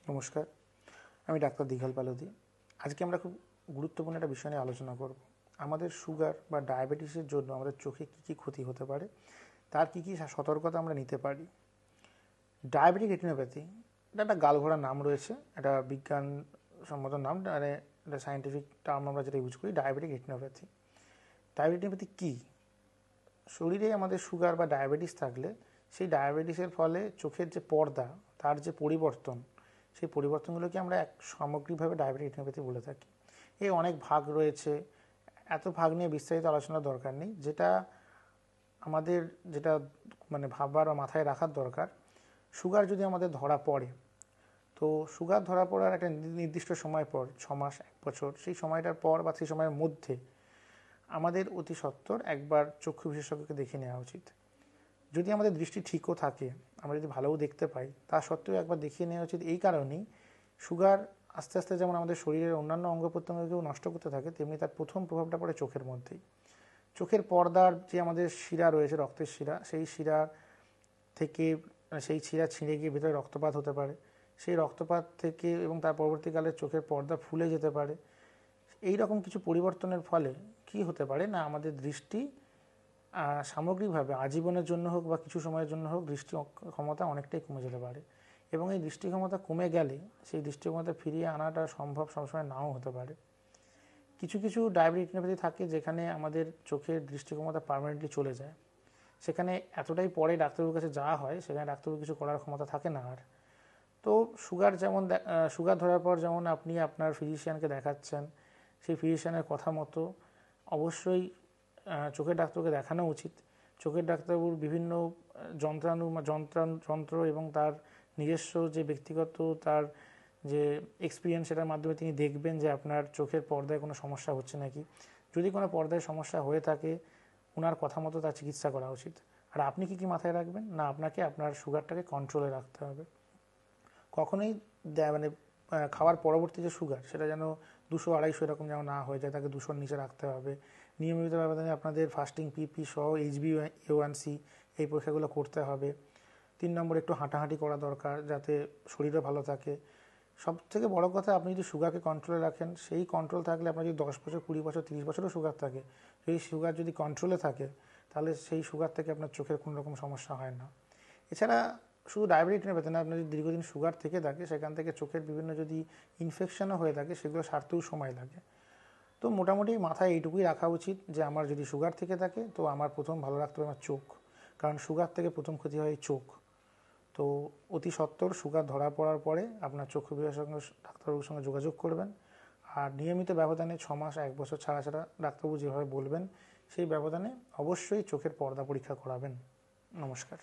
নমস্কার, আমি ডাক্তার দীঘল পালদি। আজকে আমরা খুব গুরুত্বপূর্ণ একটা বিষয় নিয়ে আলোচনা করব। আমাদের সুগার বা ডায়াবেটিসের জন্য আমাদের চোখে কী কী ক্ষতি হতে পারে, তার কী কী সতর্কতা আমরা নিতে পারি। ডায়াবেটিক রেটিনোপ্যাথি এটা একটা গালঘোড়া নাম রয়েছে, এটা বিজ্ঞানসম্মত নাম, মানে এটা সায়েন্টিফিক টার্ম আমরা যেটা ইউজ করি, ডায়াবেটিক রেটিনোপ্যাথি। ডায়াবেটিক রেটিনোপ্যাথি কী? শরীরে আমাদের সুগার বা ডায়াবেটিস থাকলে সেই ডায়াবেটিসের ফলে চোখের যে পর্দা, তার যে পরিবর্তন, সেই পরিবর্তনগুলোকে আমরা এক সামগ্রিকভাবে ডায়াবেটিক রেটিনোপ্যাথি বলে থাকি। এর অনেক ভাগ রয়েছে, এত ভাগ নিয়ে বিস্তারিত আলোচনার দরকার নেই। আমাদের যেটা মানে ভাববার বা মাথায় রাখার দরকার, সুগার যদি আমাদের ধরা পড়ে, তো সুগার ধরা পড়ার একটা নির্দিষ্ট সময় পর, 6 মাস 1 বছর, সেই সময়টার পর বা সেই সময়ের মধ্যে আমাদের অতি সত্বর একবার চক্ষু বিশেষজ্ঞকে দেখে নেওয়া উচিত। যদি আমাদের দৃষ্টি ঠিকও থাকে, আমরা যদি ভালোও দেখতে পাই, তা সত্ত্বেও একবার দেখিয়ে নেওয়া উচিত। এই কারণেই সুগার আস্তে আস্তে যেমন আমাদের শরীরের অন্যান্য অঙ্গ প্রত্যঙ্গকেও নষ্ট করতে থাকে, তেমনি তার প্রথম প্রভাবটা পড়ে চোখের মধ্যেই। চোখের পর্দার যে আমাদের শিরা রয়েছে, রক্তের শিরা, সেই শিরার থেকে সেই শিরা ছিঁড়ে গিয়ে ভিতরে রক্তপাত হতে পারে। সেই রক্তপাত থেকে এবং তার পরবর্তীকালে চোখের পর্দা ফুলে যেতে পারে। এই রকম কিছু পরিবর্তনের ফলে কি হতে পারে না, আমাদের দৃষ্টি সামগ্রিকভাবে আজীবনের জন্য হোক বা কিছু সময়ের জন্য হোক, দৃষ্টি ক্ষমতা অনেকটাই কমে যেতে পারে। এবং এই দৃষ্টি ক্ষমতা কমে গেলে সেই দৃষ্টি ক্ষমতা ফিরিয়ে আনাটা সম্ভব সবসময় নাও হতে পারে। কিছু কিছু ডায়াবেটিক রেটিনোপ্যাথি থাকে যেখানে আমাদের চোখের দৃষ্টি ক্ষমতা পার্মানেন্টলি চলে যায়। সেখানে এতটাই পরে ডাক্তারবাবুর কাছে যাওয়া হয়, সেখানে ডাক্তারবাবু কিছু করার ক্ষমতা থাকে না আর। তো সুগার ধরার পর যেমন আপনি আপনার ফিজিশিয়ানকে দেখাচ্ছেন, সেই ফিজিশিয়ানের কথা মতো অবশ্যই চোখের ডাক্তারকে দেখানো উচিত। চোখের ডাক্তারবাবুর বিভিন্ন যন্ত্র এবং তার নিজস্ব যে ব্যক্তিগত তার যে এক্সপিরিয়েন্স, সেটার মাধ্যমে তিনি দেখবেন যে আপনার চোখের পর্দায় কোনো সমস্যা হচ্ছে নাকি। যদি কোনো পর্দায় সমস্যা হয়ে থাকে, ওনার কথা মতো তার চিকিৎসা করা উচিত। আর আপনি কি কি মাথায় রাখবেন না, আপনাকে আপনার সুগারটাকে কন্ট্রোলে রাখতে হবে। কখনোই মানে খাওয়ার পরবর্তী যে সুগার, সেটা যেন 200-250 এরকম যেন না হয়ে যায়, তাকে 200-র নিচে রাখতে হবে। নিয়মিত ব্যবধানে আপনাদের ফাস্টিং পিপি সহ HbA1c এই পরীক্ষাগুলো করতে হবে। 3 নম্বর, একটু হাঁটাহাঁটি করা দরকার যাতে শরীরও ভালো থাকে। সব থেকে বড় কথা, আপনি যদি সুগারকে কন্ট্রোলে রাখেন, সেই কন্ট্রোল থাকলে আপনার যদি 10 বছর 20 বছর 30 বছরও সুগার থাকে, সেই সুগার যদি কন্ট্রোলে থাকে, তাহলে সেই সুগার থেকে আপনার চোখের কোনো রকম সমস্যা হয় না। এছাড়া শুধু ডায়াবেটিক রেটিনোপ্যাথি না, আপনার যদি দীর্ঘদিন সুগার থেকে থাকে, সেখান থেকে চোখের বিভিন্ন যদি ইনফেকশনও হয়ে থাকে, সেগুলো সারতেও সময় লাগে। তো মোটামুটি মাথায় এইটুকুই রাখা উচিত যে আমার যদি সুগার থেকে থাকে, তো আমার প্রথম ভালো রাখতে হবে আমার চোখ, কারণ সুগার থেকে প্রথম ক্ষতি হয় চোখ। তো অতি সত্বর সুগার ধরা পড়ার পরে আপনার চক্ষু বিশেষজ্ঞ ডাক্তারবাবুর সঙ্গে যোগাযোগ করবেন। আর নিয়মিত ব্যবধানে 6 মাস 1 বছর ছাড়া ছাড়া ডাক্তারবাবু যেভাবে বলবেন, সেই ব্যবধানে অবশ্যই চোখের পর্দা পরীক্ষা করাবেন। নমস্কার।